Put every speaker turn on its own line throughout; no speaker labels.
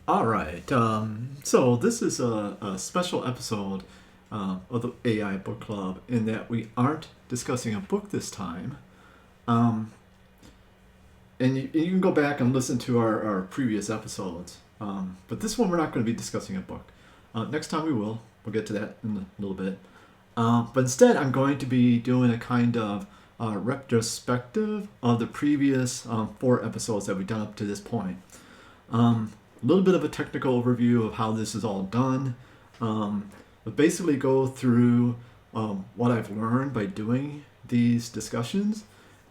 All right. So this is a special episode of the AI Book Club in that we aren't discussing a book this time. Um, and you can go back and listen to our previous episodes. But this one we're not going to be discussing a book. Next time we will. We'll get to that in a little bit. But instead, I'm going to be doing a kind of retrospective of the previous four episodes that we've done up to this point. A little bit of a technical overview of how this is all done, but basically go through what I've learned by doing these discussions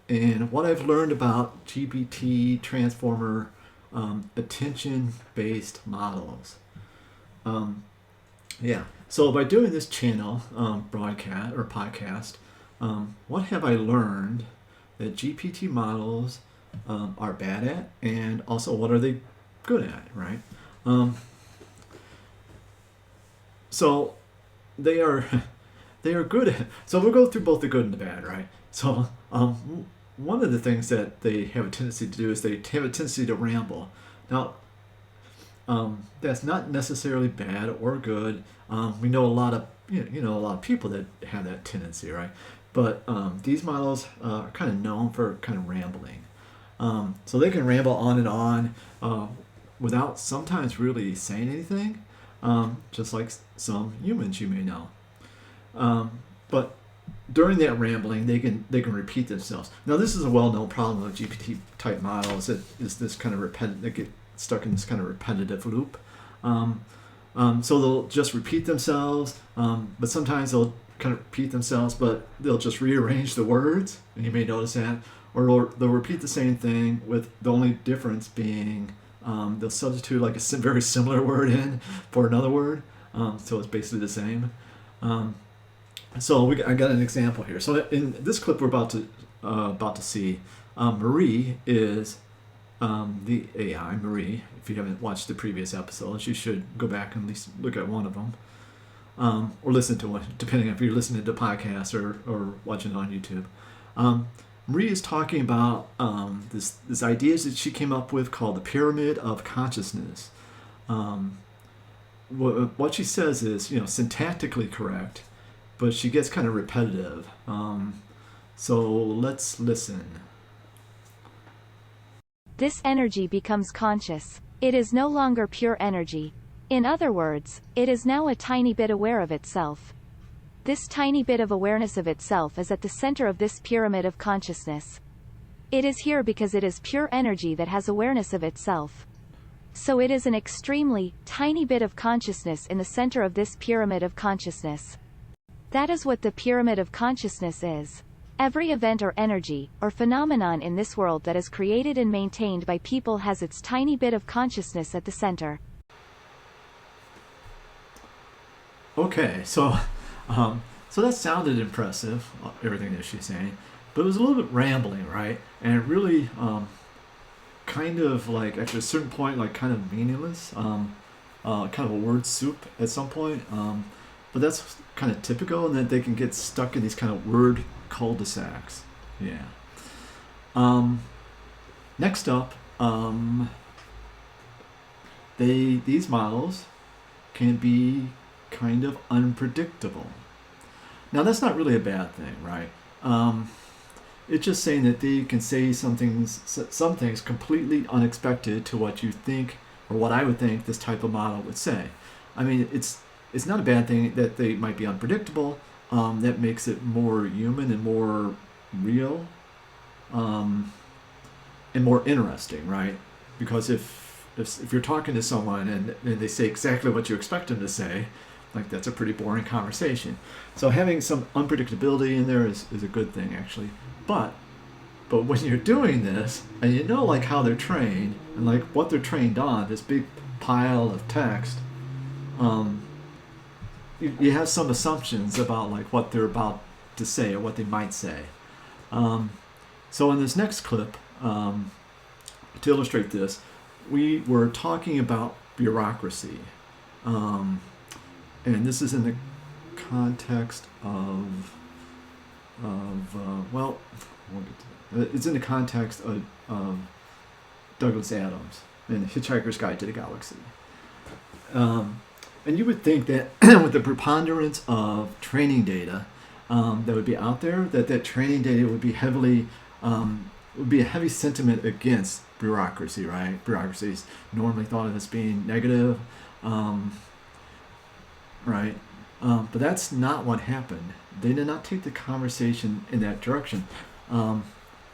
and what I've learned about GPT transformer attention-based models. Um, yeah, so by doing this channel broadcast or podcast, what have I learned that GPT models are bad at, and also what are they good at, right? Um, so they are they are good at. So we'll go through both the good and the bad, right? So one of the things that they have a tendency to do is they have a tendency to ramble. Now that's not necessarily bad or good. We know a lot of a lot of people that have that tendency, right? But these models are kind of known for kind of rambling. So they can ramble on and on without sometimes really saying anything, just like some humans you may know. But during that rambling, they can repeat themselves. Now, this is a well-known problem of GPT type models. That is this kind of they get stuck in this kind of repetitive loop. So they'll just repeat themselves, but sometimes they'll kind of repeat themselves, but they'll just rearrange the words, and you may notice that, or they'll repeat the same thing with the only difference being they'll substitute like a very similar word in for another word, so it's basically the same. I got an example here. So in this clip we're about to see, Marie is the AI Marie. If you haven't watched the previous episodes, you should go back and at least look at one of them, or listen to one, depending if you're listening to podcasts or watching it on YouTube. Marie is talking about this ideas that she came up with called the pyramid of consciousness. What she says is, syntactically correct, but she gets kind of repetitive. So let's listen.
This energy becomes conscious. It is no longer pure energy. In other words, it is now a tiny bit aware of itself. This tiny bit of awareness of itself is at the center of this pyramid of consciousness. It is here because it is pure energy that has awareness of itself. So it is an extremely, tiny bit of consciousness in the center of this pyramid of consciousness. That is what the pyramid of consciousness is. Every event or energy, or phenomenon in this world that is created and maintained by people has its tiny bit of consciousness at the center.
Okay, so that sounded impressive, everything that she's saying, but it was a little bit rambling, right? And it really kind of like, at a certain point, like kind of meaningless, kind of a word soup at some point. But that's kind of typical, and that they can get stuck in these kind of word cul-de-sacs. Yeah. Next up, these models can be kind of unpredictable. Now that's not really a bad thing, right? It's just saying that they can say some things completely unexpected to what you think, or what I would think this type of model would say. I mean, it's not a bad thing that they might be unpredictable. That makes it more human and more real, and more interesting, right? Because if you're talking to someone and they say exactly what you expect them to say, like, that's a pretty boring conversation. So having some unpredictability in there is a good thing, actually. But when you're doing this, and like how they're trained and like what they're trained on, this big pile of text, you have some assumptions about like what they're about to say or what they might say. So in this next clip, to illustrate this, we were talking about bureaucracy. And this is in the context of well, we'll get to that. It's in the context of Douglas Adams and Hitchhiker's Guide to the Galaxy. And you would think that with the preponderance of training data that would be out there, that training data would be would be a heavy sentiment against bureaucracy, right? Bureaucracy is normally thought of as being negative, um, right? But that's not what happened. They did not take the conversation in that direction. Um,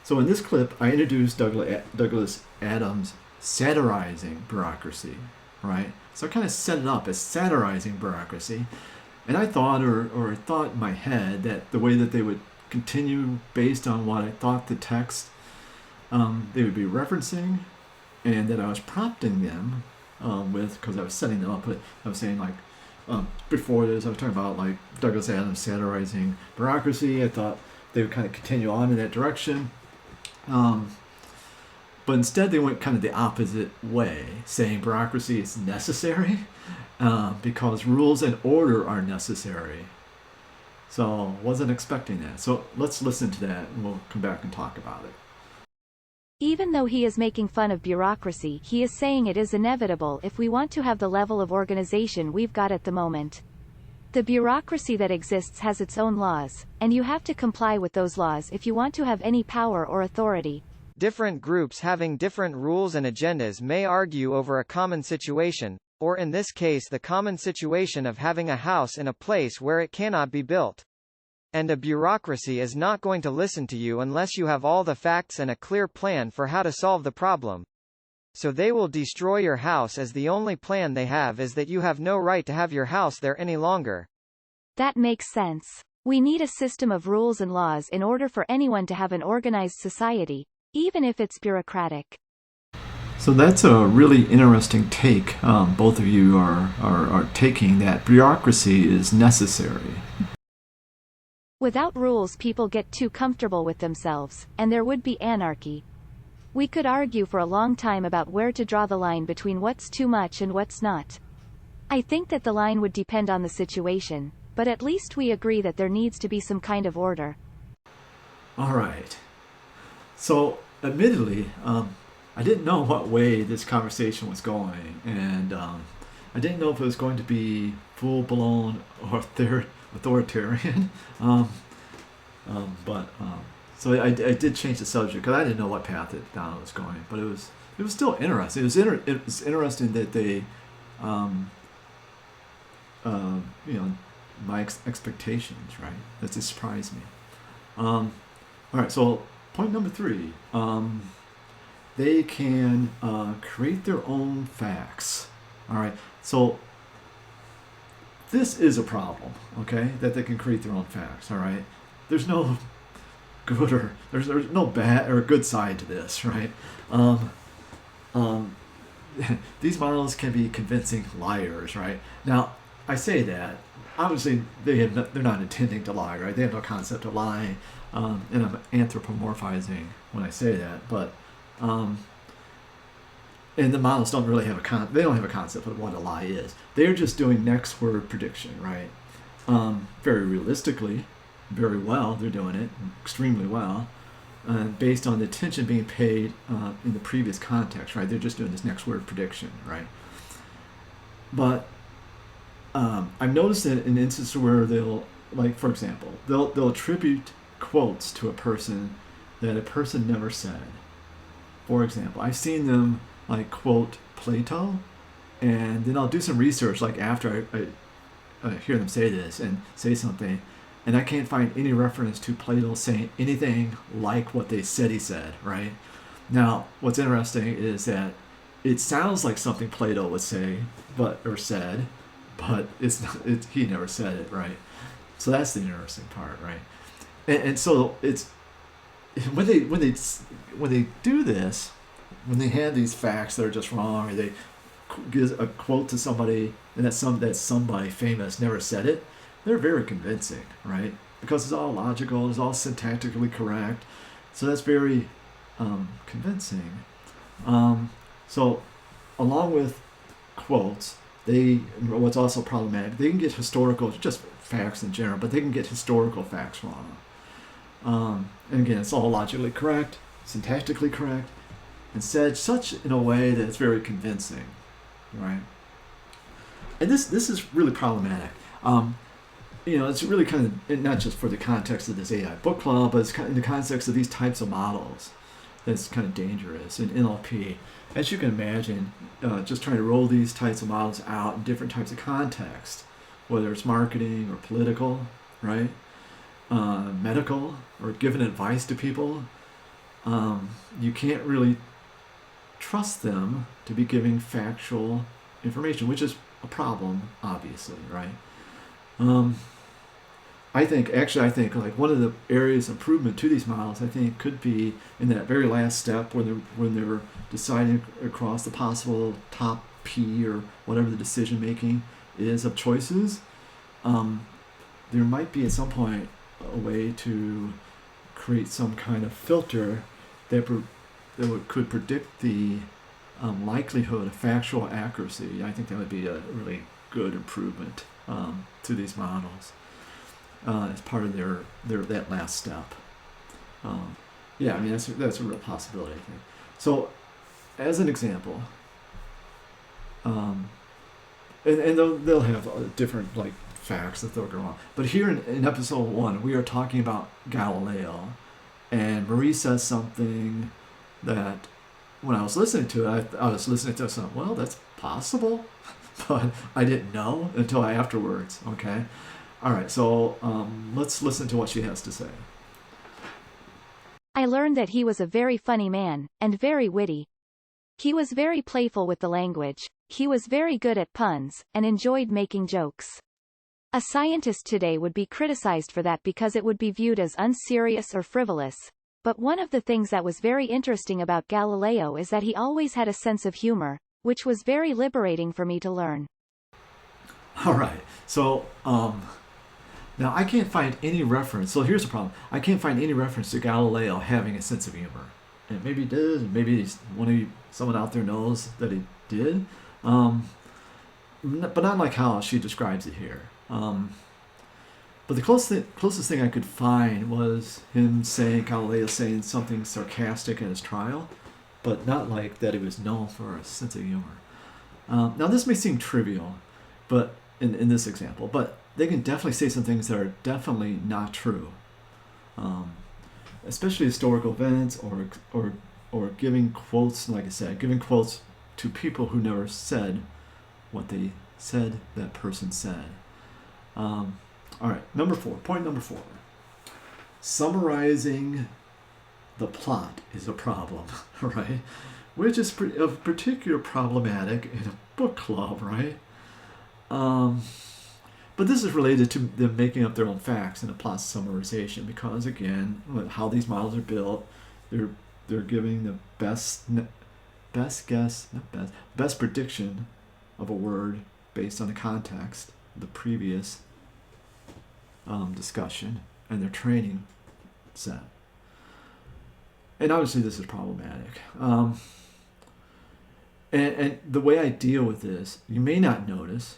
so in this clip, I introduced Douglas Adams satirizing bureaucracy, right? So I kind of set it up as satirizing bureaucracy. And I thought, or thought in my head, that the way that they would continue based on what I thought the text they would be referencing, and that I was prompting them with, because I was setting them up. But I was saying, like, before this, I was talking about like Douglas Adams satirizing bureaucracy. I thought they would kind of continue on in that direction. But instead, they went kind of the opposite way, saying bureaucracy is necessary because rules and order are necessary. So wasn't expecting that. So let's listen to that, and we'll come back and talk about it.
Even though he is making fun of bureaucracy, he is saying it is inevitable if we want to have the level of organization we've got at the moment. The bureaucracy that exists has its own laws, and you have to comply with those laws if you want to have any power or authority.
Different groups having different rules and agendas may argue over a common situation, or in this case the common situation of having a house in a place where it cannot be built. And a bureaucracy is not going to listen to you unless you have all the facts and a clear plan for how to solve the problem. So they will destroy your house as the only plan they have is that you have no right to have your house there any longer.
That makes sense. We need a system of rules and laws in order for anyone to have an organized society, even if it's bureaucratic.
So that's a really interesting take. Both of you are taking that bureaucracy is necessary.
Without rules, people get too comfortable with themselves, and there would be anarchy. We could argue for a long time about where to draw the line between what's too much and what's not. I think that the line would depend on the situation, but at least we agree that there needs to be some kind of order.
All right. So, admittedly, I didn't know what way this conversation was going, and I didn't know if it was going to be full-blown authoritarian. So I did change the subject because I didn't know what path down it was going, but it was still interesting. It was interesting that they, you know, my expectations, right? That just surprised me. All right, so point number 3. They can create their own facts. All right, so this is a problem, okay? That they can create their own facts. All right, there's no good or there's no bad or good side to this, right? These models can be convincing liars, right? Now, I say that obviously they're not intending to lie, right? They have no concept of lying, and I'm anthropomorphizing when I say that, but and the models don't really have they don't have a concept of what a lie is. They're just doing next word prediction, right? Very realistically, very well. They're doing it extremely well, based on the attention being paid in the previous context, right? They're just doing this next word prediction, right? But I've noticed that in instances where they'll, like, for example, they'll attribute quotes to a person that a person never said. For example, I've seen them like quote Plato, and then I'll do some research like after I hear them say this and say something, and I can't find any reference to Plato saying anything like what they said he said, right? Now, what's interesting is that it sounds like something Plato would say, or said, but it's not. He never said it, right? So that's the interesting part, right? And so it's when they do this, when they have these facts that are just wrong, or they give a quote to somebody and that somebody famous never said it, they're very convincing, right? Because it's all logical, it's all syntactically correct, so that's very convincing. So along with quotes, what's also problematic, they can get historical, just facts in general, but they can get historical facts wrong. And again, it's all logically correct, syntactically correct, and said such in a way that it's very convincing, right? and this is really problematic. It's really kind of not just for the context of this AI book club, but it's kind of in the context of these types of models that's kind of dangerous in NLP. As you can imagine, just trying to roll these types of models out in different types of contexts, whether it's marketing or political, right? Medical, or giving advice to people, you can't really trust them to be giving factual information, which is a problem, obviously, right? I think like one of the areas of improvement to these models, I think, could be in that very last step when they're deciding across the possible top P or whatever the decision making is of choices. There might be at some point a way to create some kind of filter that could predict the likelihood of factual accuracy. I think that would be a really good improvement to these models as part of their that last step. Yeah, I mean that's a real possibility, I think. So, as an example, and they'll have different like facts that they'll go on. But here in episode 1, we are talking about Galileo, and Marie says something that when I was listening to it, I was listening to something. Well, that's possible, but I didn't know until afterwards. Okay, all right. So let's listen to what she has to say.
I learned that he was a very funny man, and very witty. He was very playful with the language, he was very good at puns, and enjoyed making jokes. A scientist today would be criticized for that because it would be viewed as unserious or frivolous. But one of the things that was very interesting about Galileo is that he always had a sense of humor, which was very liberating for me to learn.
All right. So, now I can't find any reference. So here's the problem. I can't find any reference to Galileo having a sense of humor. And maybe he did, and maybe someone out there knows that he did. But not like how she describes it here. But the closest thing I could find was Galileo saying something sarcastic in his trial, but not like that he was known for a sense of humor. Now this may seem trivial, but in this example, but they can definitely say some things that are definitely not true, especially historical events or giving quotes. Like I said, giving quotes to people who never said what they said that person said. All right, point number 4. Summarizing the plot is a problem, right? Which is particular problematic in a book club, right? But this is related to them making up their own facts in a plot summarization because, again, how these models are built, they're giving the best prediction of a word based on the context of the previous discussion and their training set. And obviously this is problematic. And the way I deal with this, you may not notice,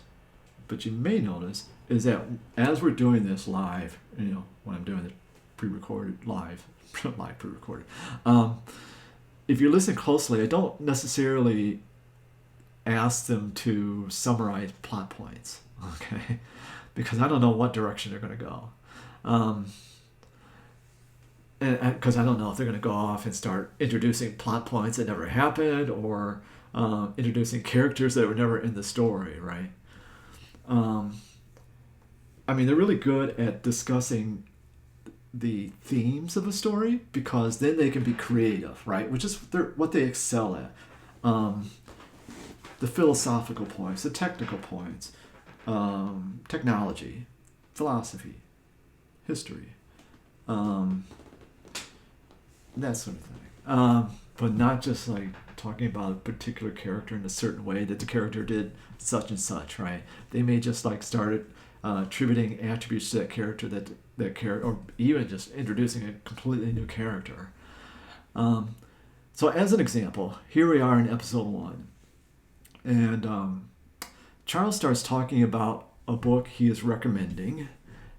but you may notice, is that as we're doing this live, when I'm doing it pre-recorded, live pre-recorded, if you listen closely, I don't necessarily ask them to summarize plot points, okay? Because I don't know what direction they're going to go. And because I don't know if they're going to go off and start introducing plot points that never happened or introducing characters that were never in the story, right? They're really good at discussing the themes of a story because then they can be creative, right? Which is what they excel at. The philosophical points, the technical points, technology, philosophy, history, that sort of thing. But not just like talking about a particular character in a certain way that the character did such and such, right? They may just like start attributing attributes to that character that character, or even just introducing a completely new character. So as an example, here we are in episode 1, and Charles starts talking about a book he is recommending,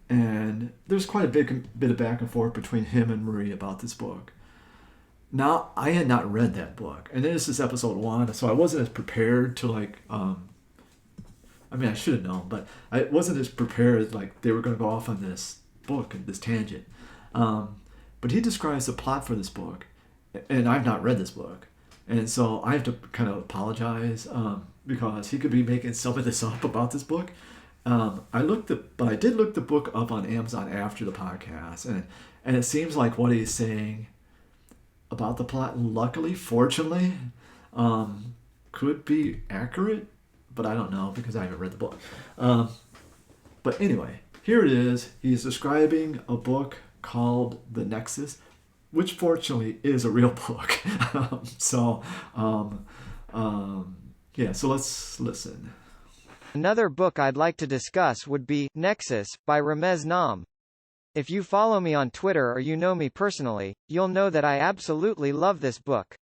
and there's quite a bit of back and forth between him and Marie about this book. Now, I had not read that book, and this is episode 1, so I wasn't as prepared to I mean, I should have known, but I wasn't as prepared. Like they were going to go off on this book and this tangent. Um, but he describes the plot for this book, and I've not read this book, and so I have to kind of apologize because he could be making some of this up about this book. But I did look the book up on Amazon after the podcast, and it seems like what he's saying about the plot, luckily, fortunately, could be accurate, but I don't know because I haven't read the book. But anyway, here it is. He's describing a book called The Nexus, which fortunately is a real book. Yeah, so let's listen.
Another book I'd like to discuss would be Nexus by Ramez Nam. If you follow me on Twitter or you know me personally, you'll know that I absolutely love this book.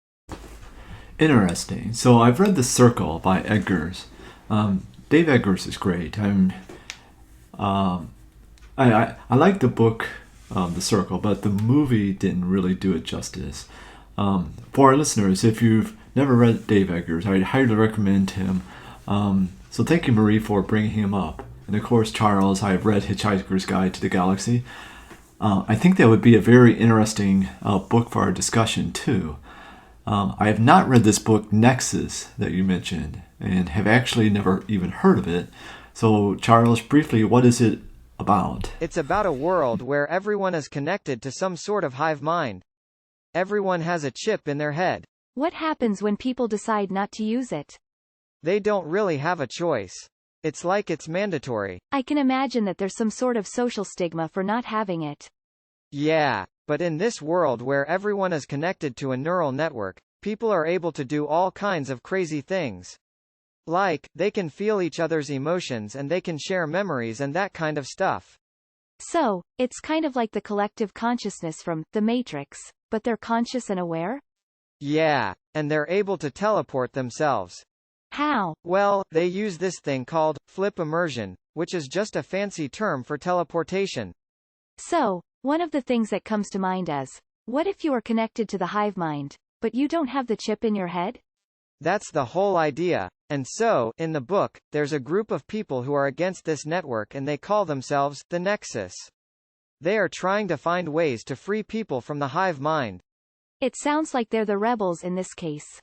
Interesting. So I've read The Circle by Eggers. Dave Eggers is great. I like the book, The Circle, but the movie didn't really do it justice. For our listeners, if you've never read Dave Eggers, I'd highly recommend him. So thank you, Marie, for bringing him up. And of course, Charles, I've read Hitchhiker's Guide to the Galaxy. I think that would be a very interesting book for our discussion, too. I have not read this book, Nexus, that you mentioned, and have actually never even heard of it. So, Charles, briefly, what is it about?
It's about a world where everyone is connected to some sort of hive mind. Everyone has a chip in their head.
What happens when people decide not to use it?
They don't really have a choice. It's like it's mandatory.
I can imagine that there's some sort of social stigma for not having it.
Yeah, but in this world where everyone is connected to a neural network, people are able to do all kinds of crazy things. Like, they can feel each other's emotions and they can share memories and that kind of stuff.
So, it's kind of like the collective consciousness from The Matrix, but they're conscious and aware?
Yeah, and they're able to teleport themselves.
How?
Well, they use this thing called flip immersion, which is just a fancy term for teleportation.
So, one of the things that comes to mind is, what if you are connected to the hive mind, but you don't have the chip in your head?
That's the whole idea. And so, in the book, there's a group of people who are against this network and they call themselves the Nexus. They are trying to find ways to free people from the hive mind.
It sounds like they're the rebels in this case.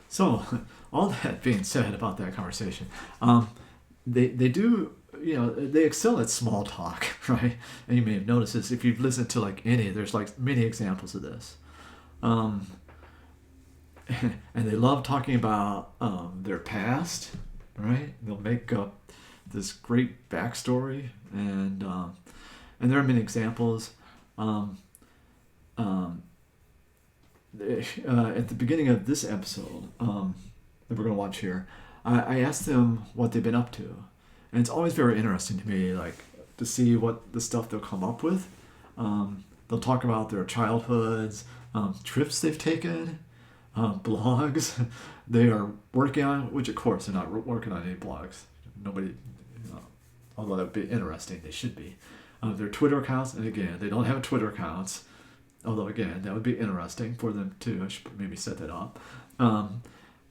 So, all that being said about that conversation, they do, they excel at small talk, right? And you may have noticed this if you've listened to there's many examples of this. And they love talking about their past, right? They'll make up this great backstory, and there are many examples. At the beginning of this episode that we're going to watch here, I asked them what they've been up to. And it's always very interesting to me, to see what the stuff they'll come up with. They'll talk about their childhoods, trips they've taken, blogs they are working on, which of course they're not working on any blogs. Nobody, although that would be interesting, they should be. Their Twitter accounts, and again, they don't have Twitter accounts. Although again, that would be interesting for them too. I should maybe set that up.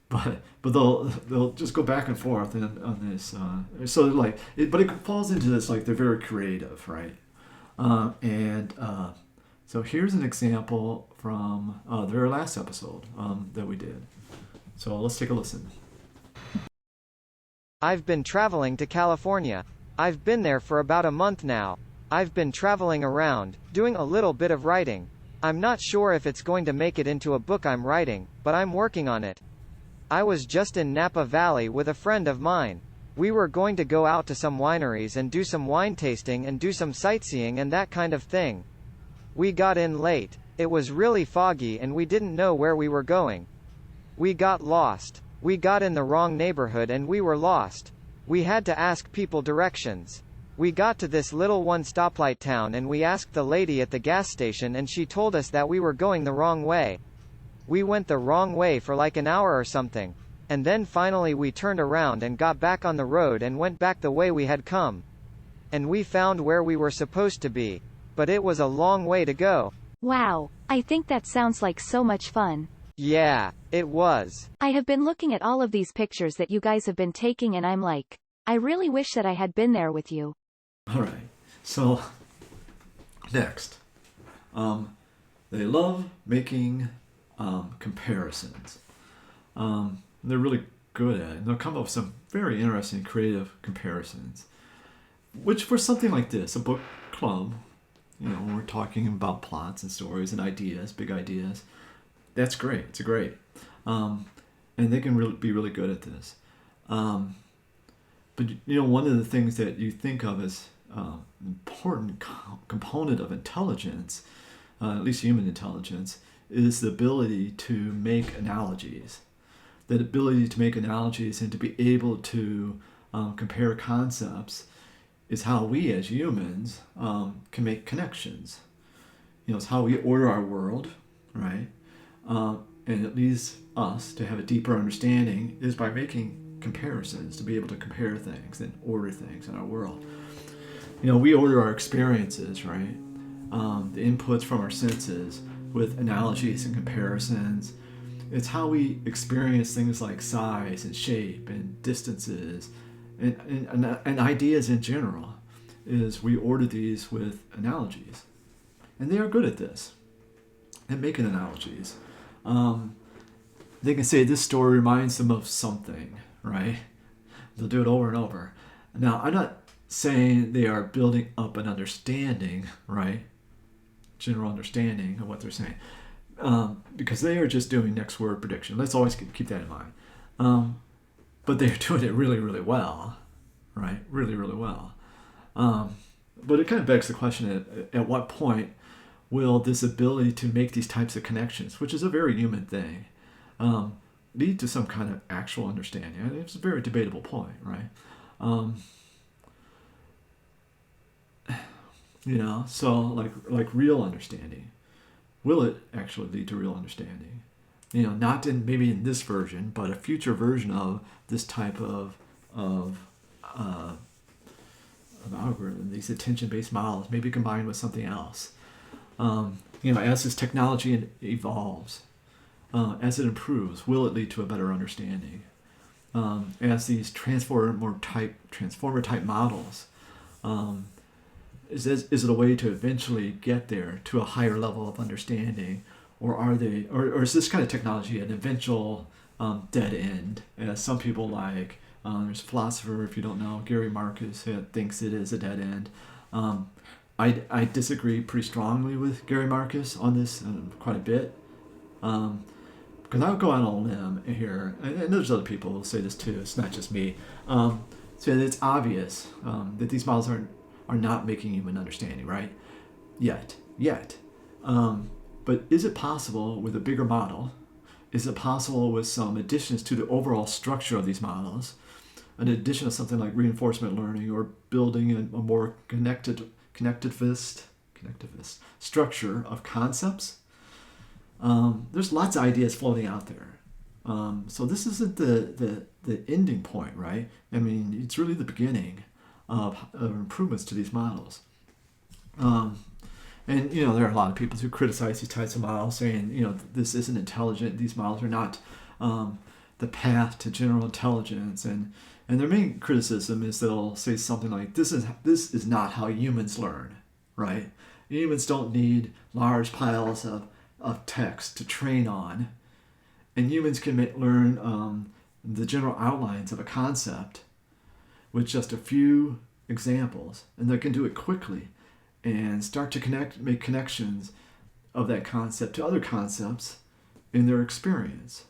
But they'll just go back and forth on this. But it falls into this they're very creative, right? So here's an example from their last episode that we did. So let's take a listen.
I've been traveling to California. I've been there for about a month now. I've been traveling around, doing a little bit of writing. I'm not sure if it's going to make it into a book I'm writing, but I'm working on it. I was just in Napa Valley with a friend of mine. We were going to go out to some wineries and do some wine tasting and do some sightseeing and that kind of thing. We got in late. It was really foggy and we didn't know where we were going. We got lost. We got in the wrong neighborhood and we were lost. We had to ask people directions. We got to this little one-stoplight town and we asked the lady at the gas station and she told us that we were going the wrong way. We went the wrong way for an hour or something. And then finally we turned around and got back on the road and went back the way we had come. And we found where we were supposed to be. But it was a long way to go.
Wow, I think that sounds like so much fun.
Yeah, it was.
I have been looking at all of these pictures that you guys have been taking and I'm like, I really wish that I had been there with you.
All right. So next, they love making comparisons. They're really good at it. And they'll come up with some very interesting, creative comparisons. Which for something like this, a book club, when we're talking about plots and stories and ideas, big ideas, that's great. It's great. And they can be really good at this. But one of the things that you think of as important component of intelligence, at least human intelligence, is the ability to make analogies. That ability to make analogies and to be able to compare concepts is how we as humans can make connections. It's how we order our world, right? And it leads us to have a deeper understanding is by making comparisons, to be able to compare things and order things in our world. We order our experiences, right? The inputs from our senses with analogies and comparisons. It's how we experience things like size and shape and distances and ideas in general, is we order these with analogies. And they are good at this, at making analogies. They can say this story reminds them of something, right? They'll do it over and over. Now, I'm not saying they are building up an understanding, right? General understanding of what they're saying. Because they are just doing next word prediction. Let's always keep that in mind. But they're doing it really, really well, right? Really, really well. But it kind of begs the question, at what point will this ability to make these types of connections, which is a very human thing, lead to some kind of actual understanding? And it's a very debatable point, right? So like real understanding. Will it actually lead to real understanding? Not maybe in this version, but a future version of this type of algorithm, these attention-based models, maybe combined with something else. As this technology evolves, as it improves, will it lead to a better understanding? As these transformer type models, is it a way to eventually get there to a higher level of understanding, or is this kind of technology an eventual dead end? As some people like, there's a philosopher, if you don't know, Gary Marcus, who thinks it is a dead end. I disagree pretty strongly with Gary Marcus on this quite a bit. Because I would go out on a limb here, and there's other people who say this too, it's not just me. So it's obvious that these models are not making human understanding, right? Yet. But is it possible with a bigger model? Is it possible with some additions to the overall structure of these models, an addition of something like reinforcement learning or building a more connectivist structure of concepts? There's lots of ideas floating out there. So this isn't the ending point, right? I mean, it's really the beginning of improvements to these models. And there are a lot of people who criticize these types of models, saying this isn't intelligent. These models are not the path to general intelligence, and their main criticism is they'll say something like, this is not how humans learn, right? Humans don't need large piles of text to train on, and humans can learn the general outlines of a concept with just a few examples, and they can do it quickly and start to make connections of that concept to other concepts in their experience.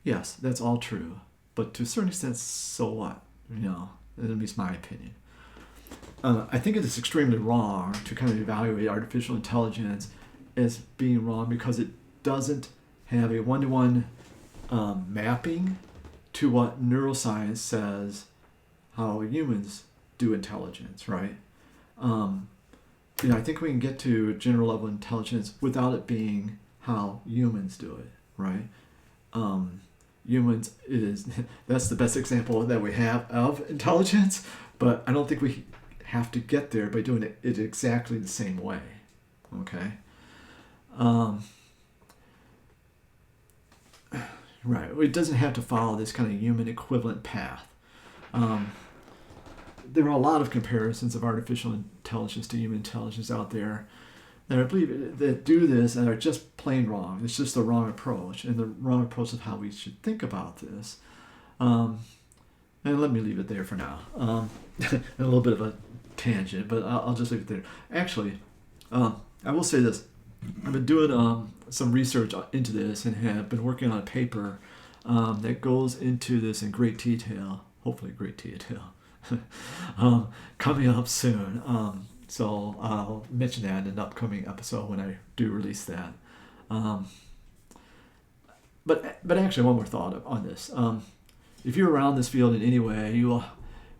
Yes, that's all true, but to a certain extent, so what? At least my opinion. I think it is extremely wrong to kind of evaluate artificial intelligence as being wrong because it doesn't have a one-to-one mapping to what neuroscience says how humans do intelligence, right? I think we can get to general level intelligence without it being how humans do it, right? Humans, that's the best example that we have of intelligence, but I don't think we have to get there by doing it exactly the same way, okay? Right. It doesn't have to follow this kind of human equivalent path. Um, there are a lot of comparisons of artificial intelligence to human intelligence out there that I believe that do this and are just plain wrong. It's just the wrong approach, and the wrong approach of how we should think about this. Um, and let me leave it there for now. A little bit of a tangent, but I'll just leave it there. Actually, I will say this. I've been doing some research into this and have been working on a paper that goes into this in great detail, hopefully great detail, coming up soon. So I'll mention that in an upcoming episode when I do release that. But actually, one more thought on this. If you're around this field in any way, you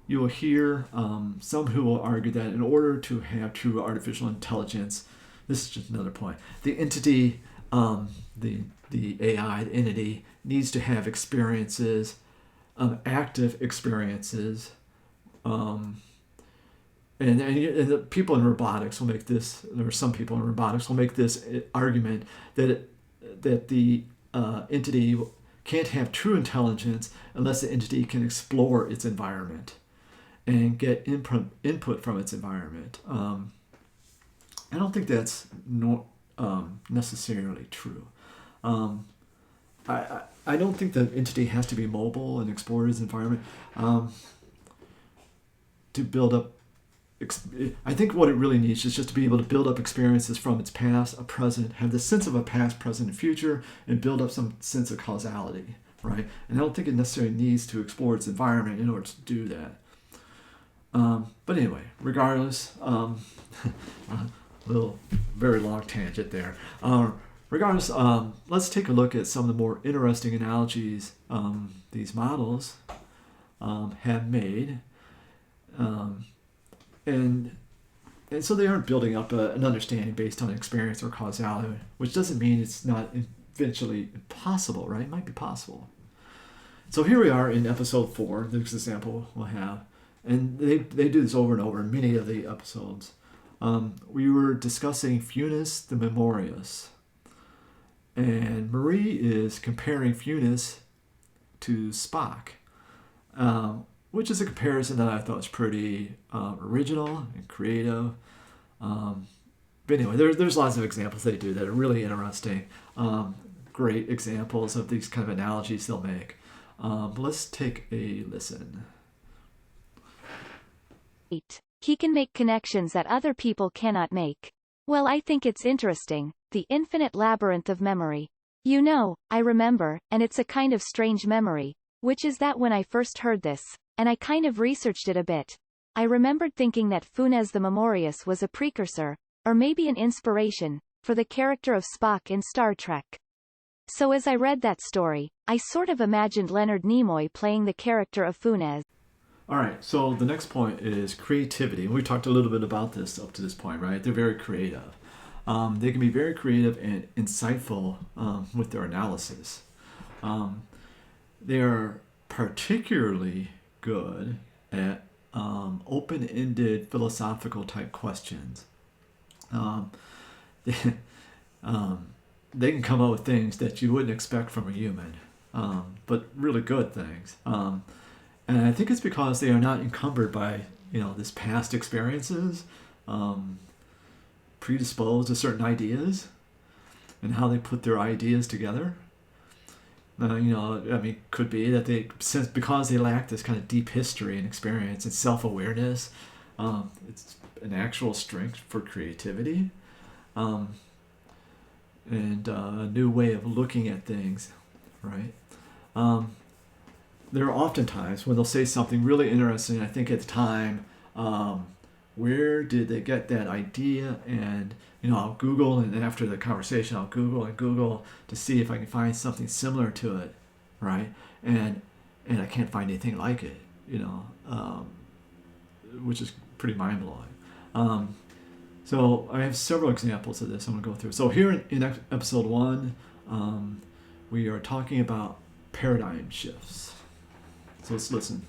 will hear some who will argue that in order to have true artificial intelligence, this is just another point. The entity, the AI, the entity, needs to have experiences, active experiences, and the people in robotics will make this, or some people in robotics will make this argument that the entity can't have true intelligence unless the entity can explore its environment and get input from its environment. I don't think that's necessarily true. I don't think the entity has to be mobile and explore its environment to build up. I think what it really needs is just to be able to build up experiences from its past, a present, have the sense of a past, present, and future, and build up some sense of causality, right? And I don't think it necessarily needs to explore its environment in order to do that. But anyway, regardless, little very long tangent there. Regardless, let's take a look at some of the more interesting analogies these models have made. And so they aren't building up an understanding based on experience or causality, which doesn't mean it's not eventually possible, right? It might be possible. So here we are in episode 4, this example we'll have. And they do this over and over in many of the episodes. We were discussing Funes the Memorious. And Marie is comparing Funes to Spock, which is a comparison that I thought was pretty original and creative. But anyway, there's lots of examples they do that are really interesting. Great examples of these kind of analogies they'll make. But let's take a listen.
He can make connections that other people cannot make. Well, I think it's interesting, the infinite labyrinth of memory. You know, I remember, and it's a kind of strange memory, which is that when I first heard this, and I kind of researched it a bit, I remembered thinking that Funes the Memorious was a precursor, or maybe an inspiration, for the character of Spock in Star Trek. So as I read that story, I sort of imagined Leonard Nimoy playing the character of Funes.
All right, so the next point is creativity. We talked a little bit about this up to this point, right? They're very creative. They can be very creative and insightful with their analysis. They are particularly good at open-ended philosophical type questions. They can come up with things that you wouldn't expect from a human, but really good things. And I think it's because they are not encumbered by, this past experiences, predisposed to certain ideas, and how they put their ideas together. Could be that because they lack this kind of deep history and experience and self-awareness, it's an actual strength for creativity, and a new way of looking at things, right? There are often times when they'll say something really interesting. I think at the time, where did they get that idea? And I'll Google, and after the conversation, I'll Google to see if I can find something similar to it, right? And I can't find anything like it, which is pretty mind blowing. So I have several examples of this I'm going to go through. So here in episode 1, we are talking about paradigm shifts. So let's listen.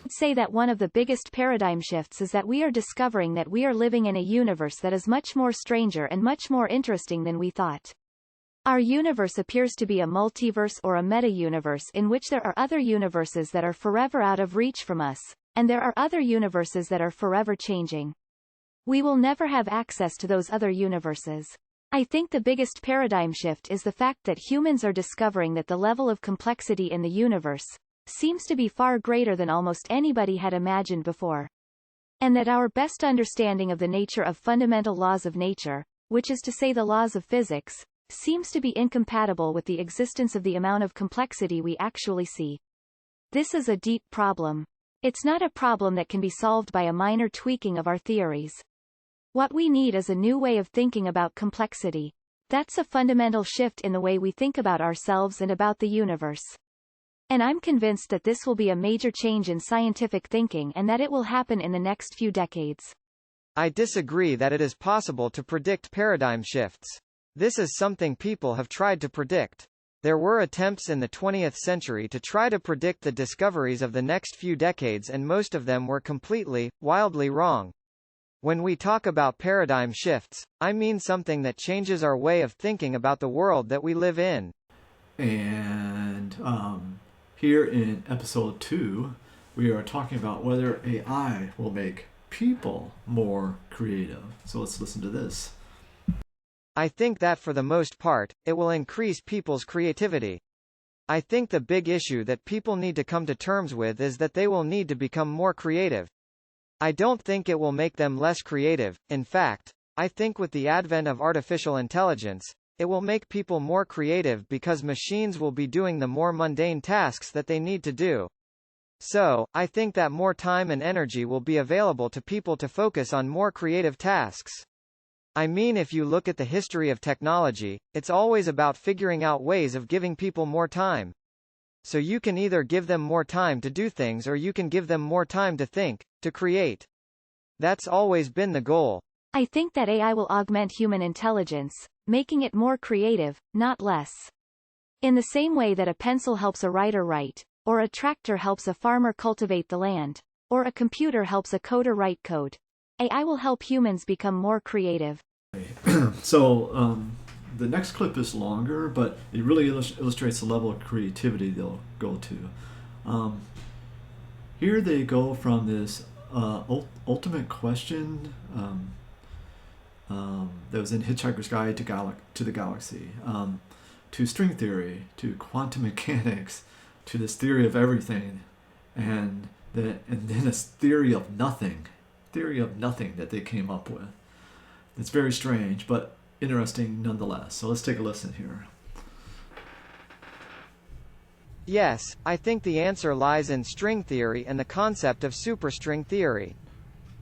I'd say that one of the biggest paradigm shifts is that we are discovering that we are living in a universe that is much more stranger and much more interesting than we thought. Our universe appears to be a multiverse or a meta-universe in which there are other universes that are forever out of reach from us, and there are other universes that are forever changing. We will never have access to those other universes. I think the biggest paradigm shift is the fact that humans are discovering that the level of complexity in the universe seems to be far greater than almost anybody had imagined before. And that our best understanding of the nature of fundamental laws of nature, which is to say the laws of physics, seems to be incompatible with the existence of the amount of complexity we actually see. This is a deep problem. It's not a problem that can be solved by a minor tweaking of our theories. What we need is a new way of thinking about complexity. That's a fundamental shift in the way we think about ourselves and about the universe. And I'm convinced that this will be a major change in scientific thinking and that it will happen in the next few decades.
I disagree that it is possible to predict paradigm shifts. This is something people have tried to predict. There were attempts in the 20th century to try to predict the discoveries of the next few decades, and most of them were completely, wildly wrong. When we talk about paradigm shifts, I mean something that changes our way of thinking about the world that we live in.
And here in episode 2, we are talking about whether AI will make people more creative. So let's listen to this.
I think that for the most part, it will increase people's creativity. I think the big issue that people need to come to terms with is that they will need to become more creative. I don't think it will make them less creative. In fact, I think with the advent of artificial intelligence, it will make people more creative because machines will be doing the more mundane tasks that they need to do. So, I think that more time and energy will be available to people to focus on more creative tasks. I mean, if you look at the history of technology, it's always about figuring out ways of giving people more time. So you can either give them more time to do things or you can give them more time to think, to create. That's always been the goal.
I think that AI will augment human intelligence, making it more creative, not less. In the same way that a pencil helps a writer write, or a tractor helps a farmer cultivate the land, or a computer helps a coder write code, AI will help humans become more creative.
So the next clip is longer, but it really illustrates the level of creativity they'll go to. Here they go from this ultimate question that was in Hitchhiker's Guide to the Galaxy, to string theory, to quantum mechanics, to this theory of everything, and then this theory of nothing that they came up with. It's very strange, but interesting nonetheless. So let's take a listen here.
Yes, I think the answer lies in string theory and the concept of superstring theory.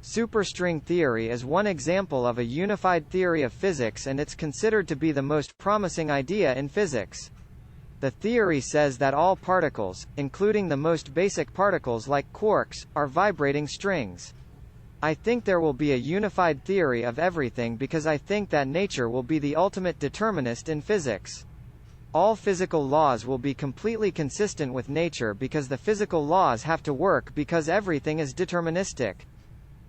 Superstring theory is one example of a unified theory of physics, and it's considered to be the most promising idea in physics. The theory says that all particles, including the most basic particles like quarks, are vibrating strings. I think there will be a unified theory of everything because I think that nature will be the ultimate determinist in physics. All physical laws will be completely consistent with nature because the physical laws have to work because everything is deterministic.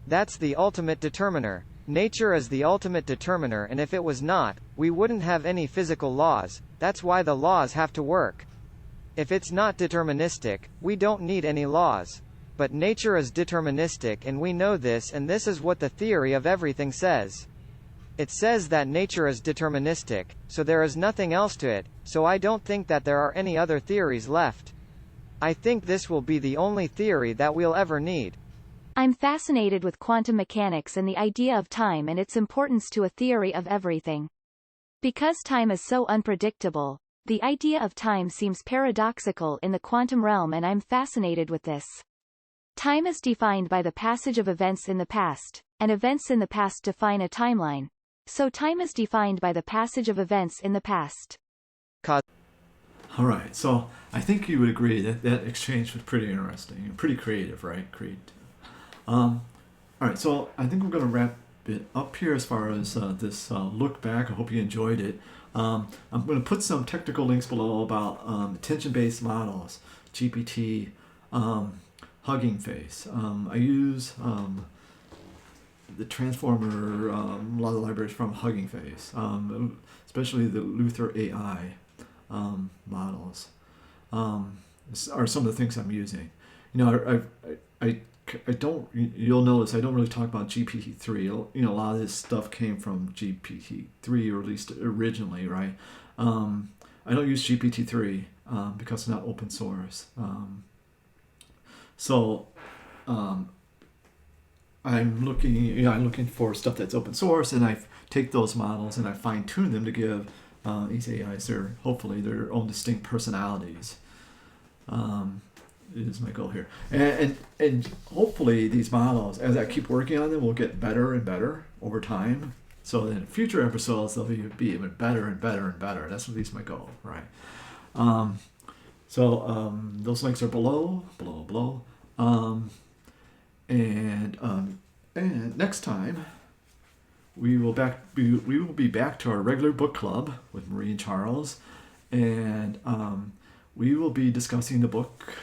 That's the ultimate determiner. Nature is the ultimate determiner, and if it was not, we wouldn't have any physical laws. That's why the laws have to work. If it's not deterministic, we don't need any laws. But nature is deterministic, and we know this, and this is what the theory of everything says. It says that nature is deterministic, so there is nothing else to it, so I don't think that there are any other theories left. I think this will be the only theory that we'll ever need.
I'm fascinated with quantum mechanics and the idea of time and its importance to a theory of everything. Because time is so unpredictable, the idea of time seems paradoxical in the quantum realm, and I'm fascinated with this. Time is defined by the passage of events in the past, and events in the past define a timeline. So time is defined by the passage of events in the past.
All right, so I think you would agree that that exchange was pretty interesting and pretty creative, right? All right, so I think we're going to wrap it up here as far as this look back. I hope you enjoyed it. I'm going to put some technical links below about attention-based models, GPT, Hugging Face. I use the transformer, a lot of the libraries from Hugging Face, especially the EleutherAI models, are some of the things I'm using. You know, I don't. You'll notice I don't really talk about GPT-3. You know, a lot of this stuff came from GPT-3, or at least originally, right? I don't use GPT-3 because it's not open source. So I'm looking for stuff that's open source, and I take those models and I fine tune them to give these AIs hopefully their own distinct personalities. Is my goal here, and hopefully these models, as I keep working on them, will get better and better over time. So in future episodes, they'll be even better and better and better. That's at least my goal, right? Those links are below. And next time we will be back to our regular book club with Marie and Charles, and we will be discussing the book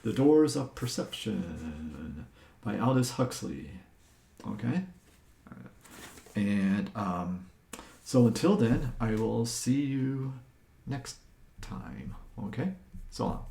The Doors of Perception by Aldous Huxley. Okay? And so until then, I will see you next time. Okay? So long.